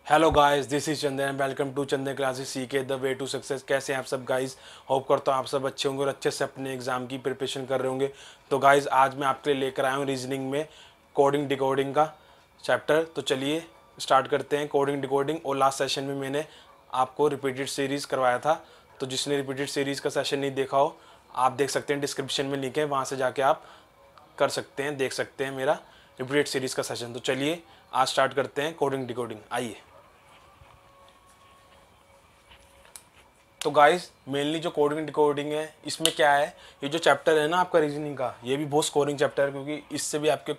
Hello guys, this is Chandan. Welcome to Chandan classes seek the way to success. कैसे हैं आप सब गाइस? होप करता हूँ आप सब अच्छे होंगे और अच्छे से अपने एग्जाम की प्रिपरेशन कर रहे होंगे। तो गाइस आज मैं आपके लिए लेकर आया हूँ रीजनिंग में कोडिंग डिकोडिंग का चैप्टर। तो चलिए स्टार्ट करते हैं कोडिंग डिकोडिंग। और लास्ट सेशन में मैंने आपको रिपीटेड सीरीज़ करवाया था, तो जिसने रिपीटेड सीरीज़ का सेशन नहीं देखा हो आप देख सकते हैं, डिस्क्रिप्शन में लिंक है, वहाँ से जाके आप कर सकते हैं, देख सकते हैं मेरा रिपीटेड सीरीज़ का सेशन। तो चलिए आज स्टार्ट करते हैं कोडिंग डिकोडिंग। आइए। तो गाइस मेनली जो कोडिंग डिकोडिंग है इसमें क्या है, ये जो चैप्टर है ना आपका रीजनिंग का, ये भी बहुत स्कोरिंग चैप्टर है, क्योंकि इससे भी आपके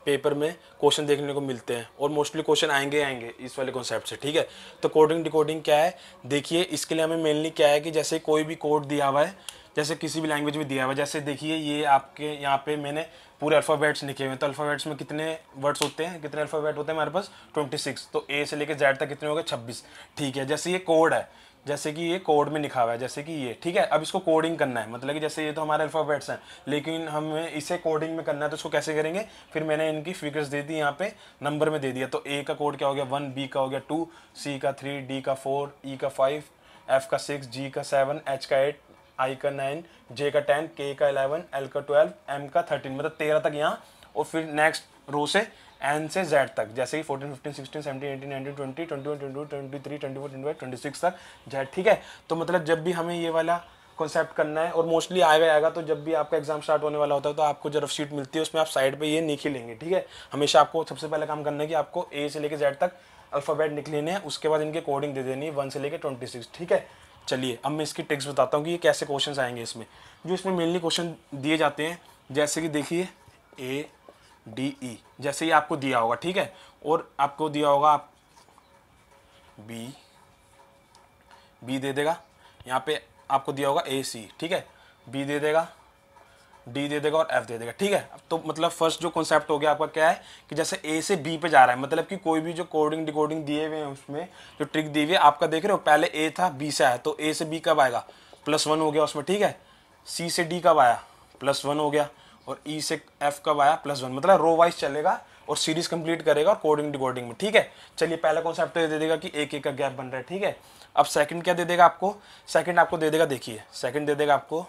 पेपर में क्वेश्चन देखने को मिलते हैं और मोस्टली क्वेश्चन आएंगे इस वाले कॉन्सेप्ट से। ठीक है, तो कोडिंग डिकोडिंग क्या है देखिए, इसके लिए हमें मेनली क्या है कि जैसे कोई भी कोड दिया हुआ है, जैसे किसी भी लैंग्वेज में दिया हुआ है, जैसे देखिए ये आपके यहाँ पे मैंने पूरे अल्फ़ाबेट्स लिखे हुए हैं। तो अल्फ़ाबेट्स में कितने वर्ड्स होते हैं, कितने अल्फ़ाबेट होते हैं हमारे पास? 26। तो ए से लेकर जेड तक कितने हो गए? 26। ठीक है, जैसे ये कोड है, जैसे कि ये कोड में लिखा हुआ है, जैसे कि ये, ठीक है। अब इसको कोडिंग करना है, मतलब कि जैसे ये तो हमारे अल्फ़ाबेट्स हैं, लेकिन हमें इसे कोडिंग में करना है, तो इसको कैसे करेंगे? फिर मैंने इनकी फिगर्स दे दी यहाँ पे, नंबर में दे दिया। तो ए का कोड क्या हो गया? 1, बी का हो गया 2, सी का 3, डी का 4, ई का 5, एफ का 6, जी का 7, एच का 8, आई का 9, जे का 10, के का 11, एल का 12, एम का 13, मतलब 13 तक यहाँ। और फिर नेक्स्ट रो से एन से जेड तक, जैसे कि 14, 15, 16, 17, 18, 19, 20, 21, 22, 23, 24, 25, 26 तक जेड। ठीक है, तो मतलब जब भी हमें ये वाला कॉन्सेप्ट करना है, और मोस्टली आएगा, तो जब भी आपका एग्जाम स्टार्ट होने वाला होता है तो आपको जो रफ शीट मिलती है उसमें आप साइड पे ये लिख ही लेंगे। ठीक है, हमेशा आपको सबसे पहले काम करना है कि आपको ए से लेकर जेड तक अल्फ़ाबेट लिख लेने हैं, उसके बाद इनके कोडिंग दे देनी है 1 से लेकर 26। ठीक है, चलिए अब मैं इसकी ट्रिक्स बताता हूँ कि ये कैसे क्वेश्चन आएंगे इसमें। जो इसमें मेनली क्वेश्चन दिए जाते हैं, जैसे कि देखिए ए डी ई, जैसे ये आपको दिया होगा, ठीक है, और आपको दिया होगा आप बी, बी दे देगा, यहाँ पे आपको दिया होगा ए सी, ठीक है, बी दे देगा, डी दे देगा और एफ दे देगा। ठीक है, तो मतलब फर्स्ट जो कॉन्सेप्ट हो गया आपका क्या है कि जैसे ए से बी पे जा रहा है, मतलब कि कोई भी जो कोडिंग डिकोडिंग दिए हुए हैं उसमें जो ट्रिक दी हुई है, आपका देख रहे हो, पहले ए था, बी से आया, तो ए से बी कब आएगा? +1 हो गया उसमें। ठीक है, सी से डी कब आया? +1 हो गया, और ई से एफ कब आया? +1, मतलब रो वाइज चलेगा और सीरीज कंप्लीट करेगा और कोडिंग डिकोडिंग में। ठीक है, चलिए पहला कॉन्सेप्ट तो ये दे देगा कि एक एक का गैप बन रहा है। ठीक है, अब सेकंड क्या दे देगा आपको? सेकंड आपको दे देगा, देखिए सेकंड दे देगा आपको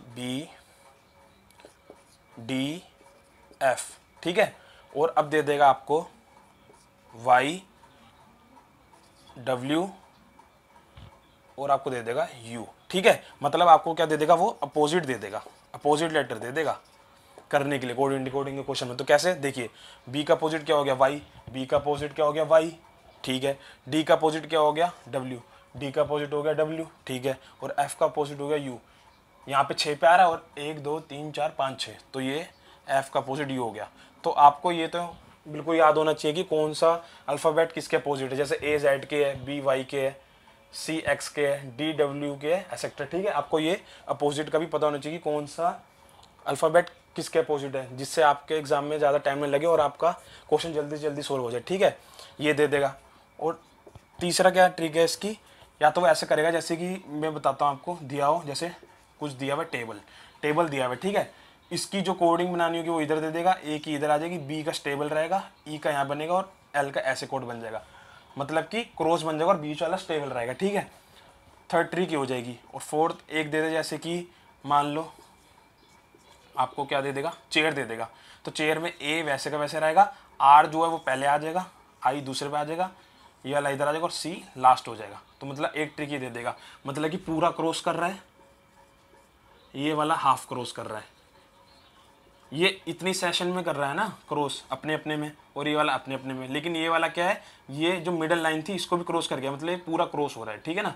बी डी एफ, ठीक है, और अब दे देगा आपको वाई डब्ल्यू और आपको दे देगा यू। ठीक है, मतलब आपको क्या दे देगा? वो अपोजिट दे देगा, अपोजिट लेटर दे देगा करने के लिए कोडिंग डिकोडिंग के क्वेश्चन में। तो कैसे? देखिए बी का अपोजिट क्या हो गया? वाई, बी का अपोजिट क्या हो गया? वाई, ठीक है, डी का अपोजिट क्या हो गया? डब्ल्यू, डी का अपोजिट हो गया डब्ल्यू, ठीक है, और एफ का अपोजिट हो गया यू। यहाँ पे 6 पे आ रहा है, और 1 2 3 4 5 6, तो ये एफ का अपोजिट यू हो गया। तो आपको ये तो बिल्कुल याद होना चाहिए कि कौन सा अल्फ़ाबेट किसके अपोजिट है, जैसे ए जेड के है, बी वाई के है, सी एक्स के है, डी डब्ल्यू के है, एक्सेट्रा। ठीक है, आपको ये अपोजिट का भी पता होना चाहिए कि कौन सा अल्फ़ाबेट किसके अपोजिट है, जिससे आपके एग्जाम में ज़्यादा टाइम नहीं लगे और आपका क्वेश्चन जल्दी से जल्दी सोल्व हो जाए। ठीक है, ये दे देगा। और तीसरा क्या ट्रिक है इसकी, या तो वो ऐसे करेगा जैसे कि मैं बताता हूँ आपको, दिया हो जैसे कुछ दिया हुआ टेबल, टेबल दिया हुआ है, ठीक है, इसकी जो कोडिंग बनानी होगी वो इधर दे देगा, ए की इधर आ जाएगी, बी का स्टेबल रहेगा, ई का यहाँ बनेगा, और एल का ऐसे कोड बन जाएगा, मतलब कि क्रॉस बन जाएगा और बीच वाला स्टेबल रहेगा। ठीक है, थर्ड ट्रिक ये हो जाएगी। और फोर्थ एक दे दे, जैसे कि मान लो आपको क्या दे देगा? चेयर दे देगा, तो चेयर में ए वैसे का वैसे रहेगा, आर जो है वो पहले आ जाएगा, आई दूसरे पे आ जाएगा, ये वाला इधर आ जाएगा, और सी लास्ट हो जाएगा। तो मतलब एक ट्रिक ही दे देगा, मतलब कि पूरा क्रॉस कर रहा है, ये वाला हाफ क्रॉस कर रहा है, ये इतनी सेशन में कर रहा है ना क्रॉस अपने अपने में, और ये वाला अपने अपने में, लेकिन ये वाला क्या है, ये जो मिडल लाइन थी इसको भी क्रॉस कर गया, मतलब ये पूरा क्रॉस हो रहा है। ठीक है ना,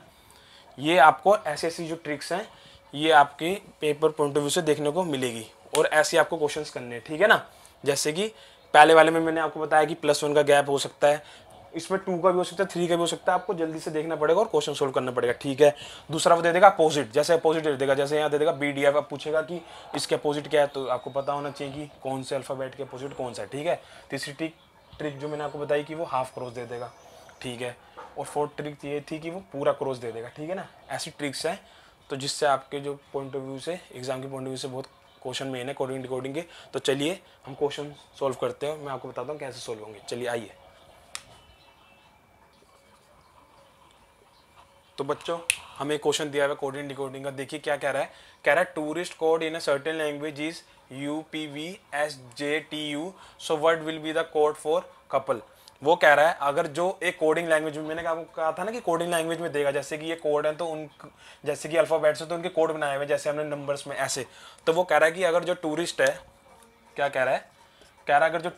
ये आपको ऐसी ऐसी जो ट्रिक्स हैं ये आपके पेपर पॉइंट ऑफ व्यू से देखने को मिलेगी, और ऐसे आपको क्वेश्चंस करने हैं। ठीक है ना, जैसे कि पहले वाले में मैंने आपको बताया कि +1 का गैप हो सकता है, इसमें 2 का भी हो सकता है, 3 का भी हो सकता है, आपको जल्दी से देखना पड़ेगा और क्वेश्चन सोल्व करना पड़ेगा। ठीक है, दूसरा वो दे देगा अपोजिट, जैसे अपोजिट दे देगा, जैसे यहाँ दे देगा बी डी एफ, अब पूछेगा कि इसके अपोजिट क्या है, तो आपको पता होना चाहिए कि कौन से अल्फ़ाबेट के अपोजिट कौन सा है। ठीक है, तीसरी ट्रिक जो मैंने आपको बताई कि वो हाफ क्रॉस दे देगा। ठीक है, और फोर्थ ट्रिक ये थी कि वो पूरा क्रॉस दे देगा। ठीक है ना, ऐसी ट्रिक्स हैं तो जिससे आपके जो पॉइंट ऑफ व्यू से, एग्जाम के पॉइंट ऑफ व्यू से बहुत क्वेश्चन मेन है कोडिंग डिकोडिंग के। तो चलिए हम क्वेश्चन सॉल्व करते हैं, मैं आपको बताता हूँ कैसे सॉल्व होंगे। चलिए आइए। तो बच्चों हमें क्वेश्चन दिया हुआ है कोडिंग डिकोडिंग का, देखिए क्या कह रहा है। कह रहा है tourist code in a certain language is UPVSJTU, so what will be the code for couple. वो कह रहा है अगर जो एक कोडिंग लैंग्वेज में, मैंने आपको कहा था ना कि कोडिंग लैंग्वेज में देगा, जैसे कि ये कोड है तो उन, जैसे कि अल्फाबेट्स है तो उनके कोड बनाए हुए जैसे हमने नंबर्स में ऐसे। तो वो कह रहा है कि अगर जो टूरिस्ट है, क्या कह रहा है, कह रहा है अगर जो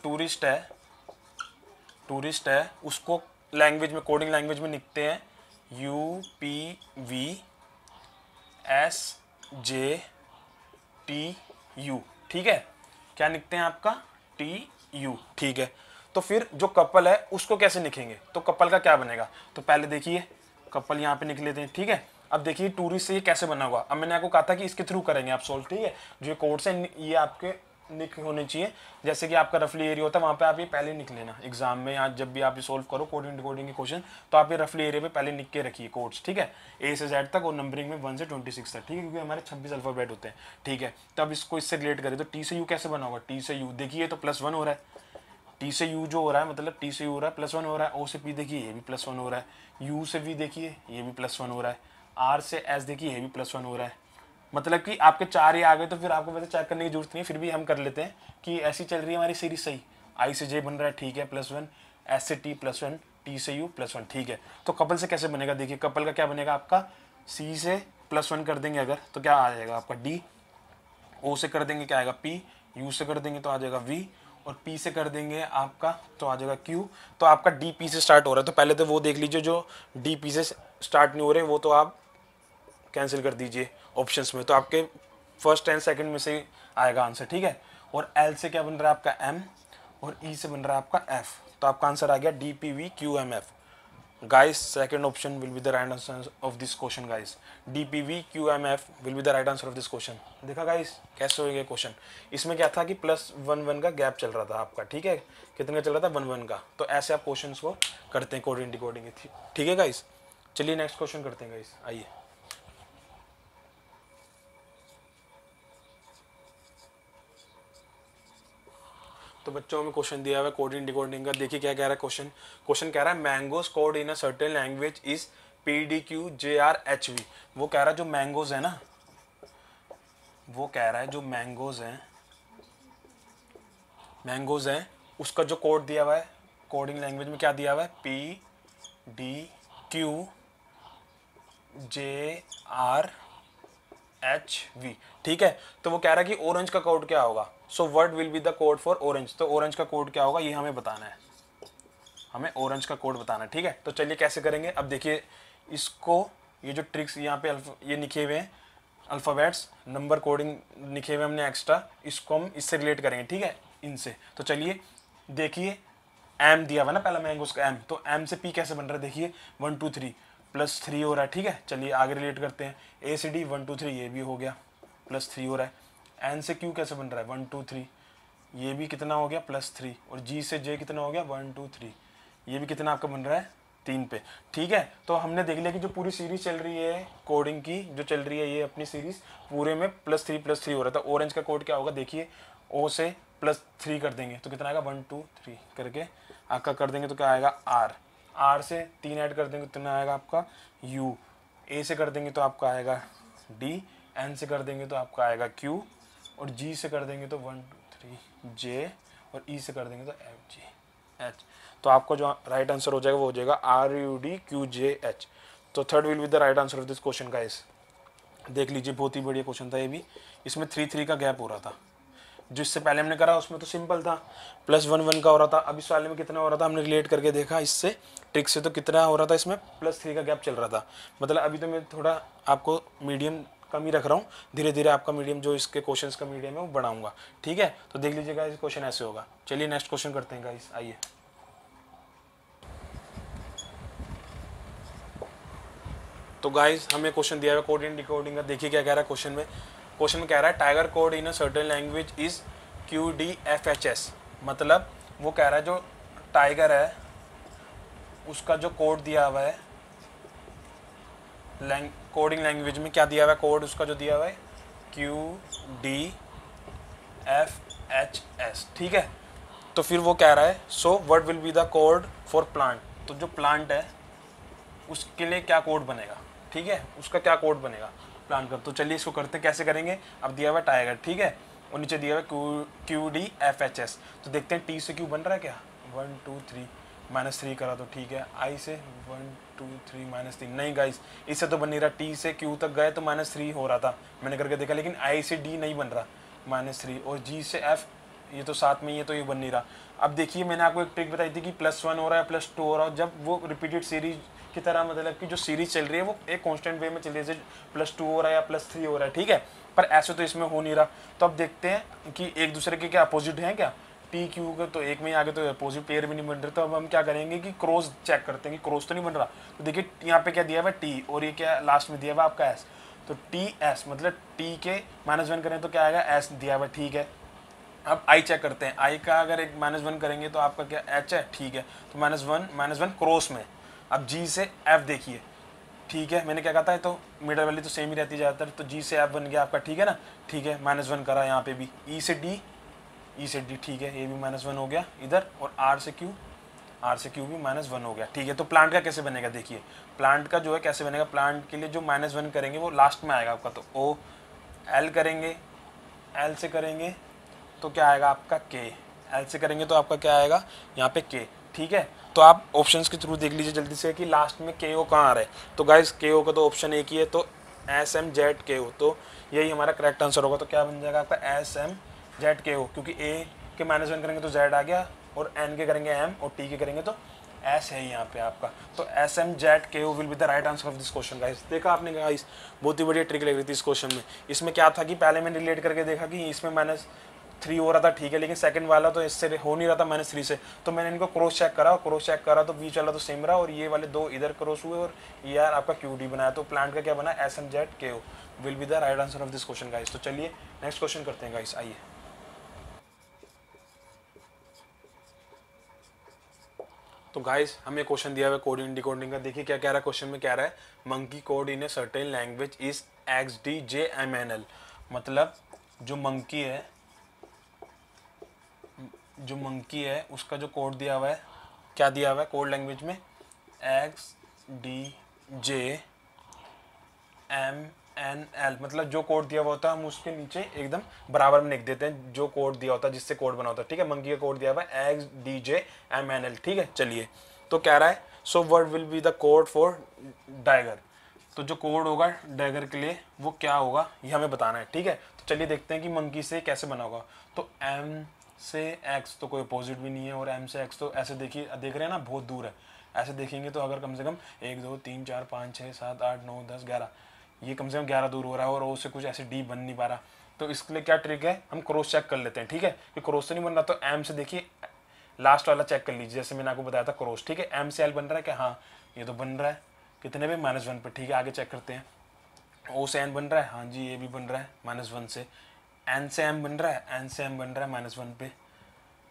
टूरिस्ट है उसको लैंग्वेज में, कोडिंग लैंग्वेज में लिखते हैं UPVSJTU, ठीक है, क्या लिखते हैं आपका TU, ठीक है। तो फिर जो कपल है उसको कैसे लिखेंगे, तो कपल का क्या बनेगा, तो पहले देखिए कपल यहाँ पे लिख लेते हैं, ठीक है। अब देखिए टूरिस्ट से ये कैसे बना हुआ, अब मैंने आपको कहा था कि इसके थ्रू करेंगे आप सोल्व, ठीक है। जो ये कोड्स हैं ये आपके लिख होने चाहिए, जैसे कि आपका रफली एरिया होता है वहाँ पे आप ये पहले लिख लेना एग्जाम में, या जब भी आप ये सोल्व करो कोडिंग डिकोडिंग के क्वेश्चन, तो आप ये रफली एरिया पे पहले लिख के रखिए कोड्स, ठीक है, A से Z तक और नंबरिंग में 1 से 26 तक, ठीक है, क्योंकि हमारे 26 अल्फाबेट होते हैं, ठीक है। तब इसको इससे रिलेट करें तो T से U कैसे बना होगा, T से U देखिए तो +1 हो रहा है, T से U जो हो रहा है मतलब T से U हो रहा है +1 हो रहा है, O से P देखिए ये भी +1 हो रहा है, U से V देखिए ये भी +1 हो रहा है, R से S देखिए ये भी +1 हो रहा है। मतलब कि आपके 4 ही आ गए तो फिर आपको वैसे चेक करने की जरूरत नहीं है, फिर भी हम कर लेते हैं कि ऐसी चल रही है हमारी सीरीज सही। I से J बन रहा है, ठीक है, +1, S से T +1, T से U +1, ठीक है। तो कपल से कैसे बनेगा, देखिए कपल का क्या बनेगा आपका, C से +1 कर देंगे अगर तो क्या आ जाएगा आपका D, O से कर देंगे क्या आएगा P, U से कर देंगे तो आ जाएगा V, और P से कर देंगे आपका तो आ जाएगा Q। तो आपका DP से स्टार्ट हो रहा है, तो पहले तो वो देख लीजिए जो DP से स्टार्ट नहीं हो रहे वो तो आप कैंसिल कर दीजिए ऑप्शंस में, तो आपके फर्स्ट एंड सेकंड में से आएगा आंसर, ठीक है। और L से क्या बन रहा है आपका M, और E से बन रहा है आपका F, तो आपका आंसर आ गया DPVQMF। Guys second option will be the right answer of this question guys, DPVQMF will be the right answer of this question. देखा गाइस कैसे हो गया क्वेश्चन, इसमें क्या था कि +1 1 का गैप चल रहा था आपका, ठीक है, कितने का चल रहा था 1 1 का। तो ऐसे आप क्वेश्चन को करते हैं कोडिंग डिकोडिंग, ठीक है गाइस। चलिए नेक्स्ट क्वेश्चन करते हैं गाइस, आइए। तो बच्चों हमें क्वेश्चन दिया हुआ है कोडिंग डिकोडिंग का, देखिए क्या कह रहा है क्वेश्चन। क्वेश्चन कह रहा है mangoes code in a certain language is PDQJRHV। वो कह रहा है जो मैंगोज है ना, वो कह रहा है जो मैंगोज हैं उसका जो कोड दिया हुआ है कोडिंग लैंग्वेज में, क्या दिया हुआ है PDQJRHV, ठीक है। तो वो कह रहा है कि ऑरेंज का कोड क्या होगा, सो what will be the code for orange, तो ऑरेंज का कोड क्या होगा ये हमें बताना है, हमें ऑरेंज का कोड बताना है, ठीक है। तो चलिए कैसे करेंगे, अब देखिए इसको, ये जो ट्रिक्स यहाँ पे ये लिखे हुए हैं अल्फ़ाबेट्स नंबर कोडिंग लिखे हुए हमने एक्स्ट्रा, इसको हम इससे रिलेट करेंगे, ठीक है, इनसे। तो चलिए देखिए M दिया हुआ ना पहला मैंगोस का M, तो M से P कैसे बन रहा है देखिए 1 2 3 +3 हो रहा है, ठीक है। चलिए आगे रिलेट करते हैं, A से D 1 2 3 ये भी हो गया +3 हो रहा है। N से Q कैसे बन रहा है 1 2 3, ये भी कितना हो गया +3, और G से J कितना हो गया 1 2 3, ये भी कितना आपका बन रहा है 3 पे, ठीक है। तो हमने देख लिया कि जो पूरी सीरीज चल रही है कोडिंग की जो चल रही है ये अपनी सीरीज पूरे में +3 हो रहा था। ऑरेंज का कोड क्या होगा देखिए, O से +3 कर देंगे तो कितना आएगा 1 2 3 करके आपका कर देंगे तो क्या आएगा R से 3 ऐड कर देंगे कितना आएगा आपका U, A से कर देंगे तो आपका आएगा D, N से कर देंगे तो आपका आएगा Q, और G से कर देंगे तो 1 2 3 J, और E से कर देंगे तो F G H। तो आपका जो राइट आंसर हो जाएगा वो हो जाएगा RUDQJH। तो third will be the right answer of this question guys. देख लीजिए बहुत ही बढ़िया क्वेश्चन था ये भी, इसमें 3 3 का गैप हो रहा था, जो इससे पहले हमने करा उसमें तो सिंपल था +1 1 का हो रहा था, अब इस वाले में कितना हो रहा था हमने रिलेट करके देखा इससे ट्रिक से, तो कितना हो रहा था इसमें +3 का गैप चल रहा था। मतलब अभी तो मैं थोड़ा आपको मीडियम कम ही रख रहा हूँ, धीरे धीरे आपका मीडियम जो इसके क्वेश्चंस का मीडियम है वो बढ़ाऊंगा, ठीक है। तो देख लीजिएगा इस क्वेश्चन ऐसे होगा। चलिए नेक्स्ट क्वेश्चन करते हैं गाइस, आइए। तो गाइस हमें क्वेश्चन दिया हुआ कोडिंग डिकोडिंग का, देखिए क्या कह रहा है क्वेश्चन में। क्वेश्चन में कह रहा है tiger code in a certain language is QDFHS, मतलब वो कह रहा है जो टाइगर है उसका जो कोड दिया हुआ है कोडिंग लैंग्वेज में, क्या दिया हुआ है कोड उसका जो दिया हुआ है QDFHS, ठीक है। तो फिर वो कह रहा है so what will be the code for plant, तो जो प्लांट है उसके लिए क्या कोड बनेगा, ठीक है, उसका क्या कोड बनेगा प्लान कर। तो चलिए इसको करते हैं, कैसे करेंगे। अब दिया हुआ टाइगर, ठीक है, और नीचे दिया हुआ QDFHS। तो देखते हैं टी से क्यू बन रहा है क्या, 1 2 3 -3 करा तो ठीक है, आई से 1 2 3 -3 नहीं गाइस, इससे तो बन नहीं रहा। टी से क्यू तक गए तो -3 हो रहा था, मैंने करके देखा, लेकिन आई से डी नहीं बन रहा -3, और जी से एफ ये तो साथ में ही है, तो ये बन नहीं रहा। अब देखिए मैंने आपको एक ट्रिक बताई थी कि +1 हो रहा है +2 हो रहा है, जब वो रिपीटेड सीरीज की तरह, मतलब कि जो सीरीज चल रही है वो एक कांस्टेंट वे में चल रही है, जैसे +2 हो रहा है या +3 हो रहा है, ठीक है, पर ऐसे तो इसमें हो नहीं रहा। तो अब देखते हैं कि एक दूसरे के क्या अपोजिट हैं क्या, टी क्यू का तो एक में ही आगे तो अपोजिट पेयर भी नहीं बन रहे। तो अब हम क्या करेंगे कि क्रॉस चेक करते हैं कि क्रॉस तो नहीं बन रहा। तो देखिए यहाँ पे क्या दिया हुआ है टी, और ये क्या लास्ट में दिया हुआ आपका एस, तो टी एस मतलब टी के -1 करें तो क्या आएगा एस दिया हुआ, ठीक है। अब आई चेक करते हैं, आई का अगर एक -1 करेंगे तो आपका क्या एच है, ठीक है, तो -1 क्रॉस में। अब जी से एफ देखिए, ठीक है, मैंने क्या कहा था, तो मिडल वाली तो सेम ही रहती है ज़्यादातर, तो जी से एफ बन गया आपका, ठीक है ना, ठीक है, -1 करा यहाँ पे भी, ई से डी, ठीक है, ये भी -1 हो गया इधर, और आर से क्यू भी -1 हो गया, ठीक है। तो प्लांट का कैसे बनेगा, देखिए प्लांट का जो है कैसे बनेगा, प्लांट के लिए जो -1 करेंगे वो लास्ट में आएगा आपका, तो ओ एल करेंगे, एल से करेंगे तो क्या आएगा आपका के, एल से करेंगे तो आपका क्या आएगा यहाँ पे के, ठीक है। तो आप ऑप्शंस के थ्रू देख लीजिए जल्दी से कि लास्ट में के ओ कहाँ आ रहा है। तो गाइस के ओ का तो ऑप्शन एक ही है, तो SMZKO, तो यही हमारा करेक्ट आंसर होगा। तो क्या बन जाएगा आपका SMZKO, क्योंकि ए के -1 करेंगे तो Z आ गया, और एन के करेंगे एम, और टी के करेंगे तो एस है यहाँ पे आपका। तो SMZKO will be the right answer of this question guys. देखा आपने गाइस, बहुत ही बढ़िया ट्रिक लग रही थी इस क्वेश्चन में। इसमें क्या था कि पहले मैंने रिलेट करके देखा कि इसमें -3 हो रहा था, ठीक है, लेकिन सेकंड वाला तो इससे हो नहीं रहा था -3 से, तो मैंने इनको क्रॉस चेक करा, तो बीच वाला तो सेम रहा, और ये वाले दो इधर क्रॉस हुए, और ये यार आपका QD बनाया। तो प्लांट का क्या बना, SMZKO will be the right answer of this question guys. तो चलिए नेक्स्ट क्वेश्चन करते हैं गाइस, आइए। तो गाइस हमें क्वेश्चन दिया हुआ है कोडिंग डिकोडिंग का। देखिए क्या कह रहा है क्वेश्चन में, कह रहा है monkey code in a certain language is XDJMNL। मतलब जो मंकी है उसका जो कोड दिया हुआ है, क्या दिया हुआ है कोड लैंग्वेज में, XDJMNL। मतलब जो कोड दिया हुआ होता है हम उसके नीचे एकदम बराबर में लिख देते हैं जो कोड दिया होता है, जिससे कोड बना होता है, ठीक है। मंकी का कोड दिया हुआ है XDJMNL, ठीक है। चलिए तो कह रहा है so what will be the code for tiger. तो जो कोड होगा डैगर के लिए वो क्या होगा ये हमें बताना है, ठीक है। तो चलिए देखते हैं कि मंकी से कैसे बना होगा। तो M से X तो कोई अपोजिट भी नहीं है, और M से X तो ऐसे देखिए, देख रहे हैं ना बहुत दूर है, ऐसे देखेंगे तो अगर कम से कम 1 2 3 4 5 6 7 8 9 10 11, ये कम से कम 11 दूर हो रहा है, और O से कुछ ऐसे D बन नहीं पा रहा। तो इसके लिए क्या ट्रिक है, हम क्रॉस चेक कर लेते हैं, ठीक है। कि क्रॉस से नहीं बन रहा तो M से देखिए लास्ट वाला चेक कर लीजिए, जैसे मैंने आपको बताया था क्रॉस, ठीक है। M से L बन रहा है क्या, हाँ ये तो बन रहा है, कितने पे -1 पे, ठीक है। आगे चेक करते हैं, O से N बन रहा है, हाँ जी ये भी बन रहा है -1 से। N से M बन रहा है, N से M बन रहा है -1 पे।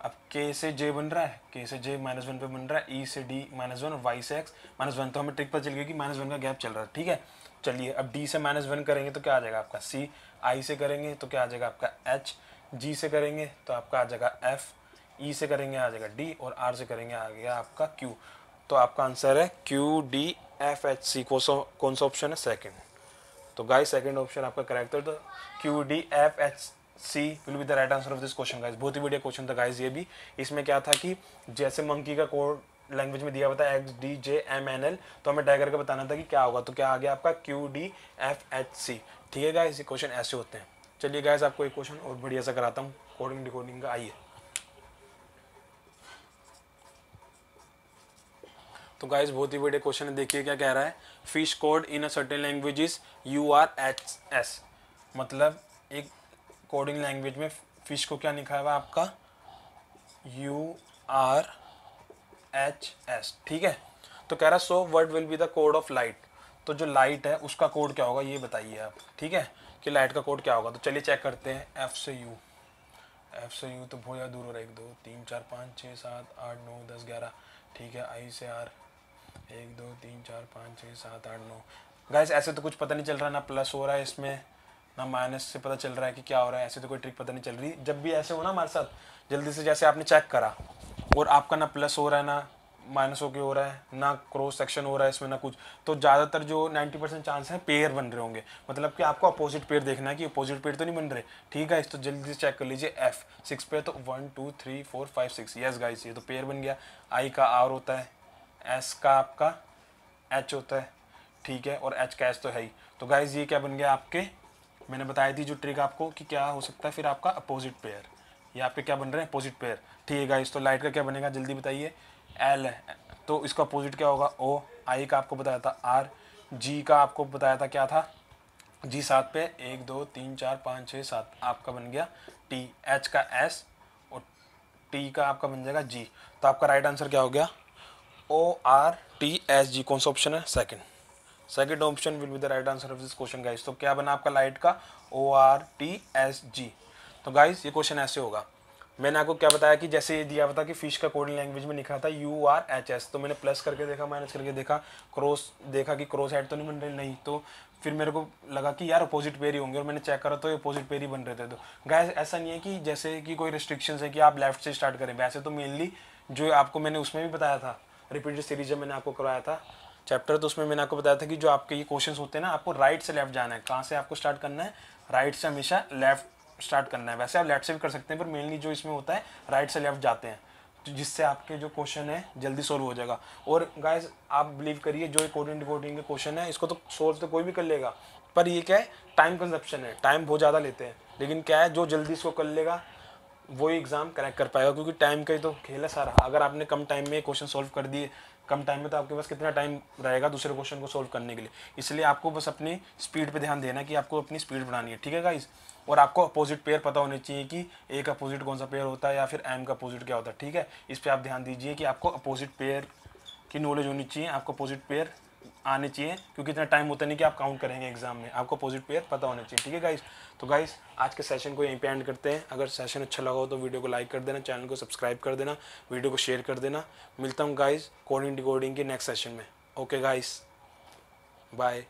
अब K से J बन रहा है, K से J -1 पे बन रहा है, E से D -1, और Y से X -1। तो हमें ट्रिक पता चल गई कि -1 का गैप चल रहा है, ठीक है। चलिए अब D से -1 करेंगे तो क्या आ जाएगा आपका C, I से करेंगे तो क्या आ जाएगा आपका H, G से करेंगे तो आपका आ जाएगा F, E से करेंगे आ जाएगा D, और R से करेंगे आ गया आपका Q। तो आपका आंसर है QDFHC। कौन सा ऑप्शन है, सेकंड। तो गाइस सेकंड ऑप्शन आपका करेक्ट है, तो QDFHC will be the right answer of this question guys. बहुत ही बढ़िया क्वेश्चन था गाइस ये भी। इसमें क्या था कि जैसे मंकी का कोड लैंग्वेज में दिया हुआ था XDJMNL, तो हमें डैगर का बताना था कि क्या होगा, तो क्या आ गया आपका QDFHC, ठीक है गाइस। ये क्वेश्चन ऐसे होते हैं। चलिए गाइस आपको एक क्वेश्चन और बढ़िया सा कराता हूँ कोडिंग डिकोडिंग का, आइए। तो गाइस बहुत ही बढ़िया क्वेश्चन है, देखिए क्या कह रहा है, fish code in a certain language is URHS। मतलब एक कोडिंग लैंग्वेज में फिश को क्या लिखा हुआ आपका URHS, ठीक है। तो कह रहा है so what will be the code of light. तो जो लाइट है उसका कोड क्या होगा ये बताइए आप, ठीक है, कि लाइट का कोड क्या होगा। तो चलिए चेक करते हैं, F से U तो बहुत ज़्यादा दूर हो रहा है, 1 2 3 4 5 6 7 8 9 10 11, ठीक है। I से R 1 2 3 4 5 6 7 8 9। गाइस ऐसे तो कुछ पता नहीं चल रहा, ना प्लस हो रहा है इसमें ना माइनस से पता चल रहा है कि क्या हो रहा है, ऐसे तो कोई ट्रिक पता नहीं चल रही। जब भी ऐसे हो ना हमारे साथ, जल्दी से जैसे आपने चेक करा और आपका ना प्लस हो रहा है ना माइनस होके हो रहा है, ना क्रॉस सेक्शन हो रहा है इसमें, ना कुछ। तो ज़्यादातर जो 90% चांस है पेयर बन रहे होंगे, मतलब कि आपको अपोजिट पेयर देखना है कि अपोजिट पेयर तो नहीं बन रहे। ठीक है, तो जल्दी से चेक कर लीजिए। एफ 6 पे तो 1 2 3 4 5 6, यस गाइस ये तो पेयर बन गया। आई का आर होता है, एस का आपका एच होता है, ठीक है, और एच का एस तो है ही। तो गाइस ये क्या बन गया आपके, मैंने बताई थी जो ट्रिक आपको कि क्या हो सकता है फिर आपका अपोजिट पेयर। ये आपके क्या बन रहे हैं, अपोजिट पेयर। ठीक है गाइस, तो लाइट का क्या बनेगा जल्दी बताइए। एल है तो इसका अपोजिट क्या होगा, ओ। आई का आपको बताया था आर। जी का आपको बताया था क्या था, जी 7 पे 1 2 3 4 5 6 7, आपका बन गया टी। एच का एस और टी का आपका बन जाएगा जी। तो आपका राइट आंसर क्या हो गया, O R T S G. कौन सा ऑप्शन है, second. Second option will be the right answer of this question guys. तो क्या बना आपका लाइट का, O R T S G. तो गाइस ये क्वेश्चन ऐसे होगा। मैंने आपको क्या बताया कि जैसे ये दिया हुआ था कि फिश का कोडिंग लैंग्वेज में लिखा था यू आर एच एस, तो मैंने प्लस करके देखा, माइनस करके देखा, क्रॉस देखा कि क्रॉस हेड तो नहीं बन रहे, नहीं। तो फिर मेरे को लगा कि यार अपोजिट पेयर ही होंगे, और मैंने चेक करा तो ये अपोजिट पेयर ही बन रहे थे। तो गाइस ऐसा नहीं है कि जैसे कि कोई रिस्ट्रिक्शंस है कि आप लेफ्ट से स्टार्ट करें, वैसे तो मेनली जो आपको मैंने उसमें भी बताया था, रिपीटेड सीरीज जब मैंने आपको करवाया था चैप्टर, तो उसमें मैंने आपको बताया था कि जो आपके ये क्वेश्चंस होते हैं ना, आपको राइट से लेफ्ट जाना है। कहाँ से आपको स्टार्ट करना है, राइट से हमेशा लेफ्ट स्टार्ट करना है। वैसे आप लेफ्ट से भी कर सकते हैं, पर मेनली जो इसमें होता है राइट से लेफ्ट जाते हैं, तो जिससे आपके जो क्वेश्चन है जल्दी सोल्व हो जाएगा। और गाइस आप बिलीव करिए, जो कोडिंग डिकोडिंग के क्वेश्चन है इसको तो सोल्व तो कोई भी कर लेगा, पर ये क्या है, टाइम कंजप्शन है, टाइम बहुत ज़्यादा लेते हैं। लेकिन क्या है, जो जल्दी इसको कर लेगा वही एग्जाम क्रैक कर पाएगा, क्योंकि टाइम का ही तो खेल है सारा। अगर आपने कम टाइम में क्वेश्चन सॉल्व कर दिए, कम टाइम में, तो आपके पास कितना टाइम रहेगा दूसरे क्वेश्चन को सॉल्व करने के लिए। इसलिए आपको बस अपनी स्पीड पे ध्यान देना कि आपको अपनी स्पीड बढ़ानी है, ठीक है गाइस। और आपको अपोजिट पेयर पता होने चाहिए कि ए का अपोजिट कौन सा पेयर होता है या फिर एम का अपोजिट क्या होता है, ठीक है। इस पर आप ध्यान दीजिए कि आपको अपोजिट पेयर की नॉलेज होनी चाहिए, आपको अपोजिट पेयर आने चाहिए, क्योंकि इतना टाइम होता नहीं कि आप काउंट करेंगे एग्जाम में, आपको अपोजिट पेयर पता होना चाहिए, ठीक है गाइस। तो गाइस आज के सेशन को यहीं पे एंड करते हैं। अगर सेशन अच्छा लगा हो तो वीडियो को लाइक कर देना, चैनल को सब्सक्राइब कर देना, वीडियो को शेयर कर देना। मिलता हूँ गाइस कोडिंग डिकोडिंग के नेक्स्ट सेशन में। Okay guys, bye.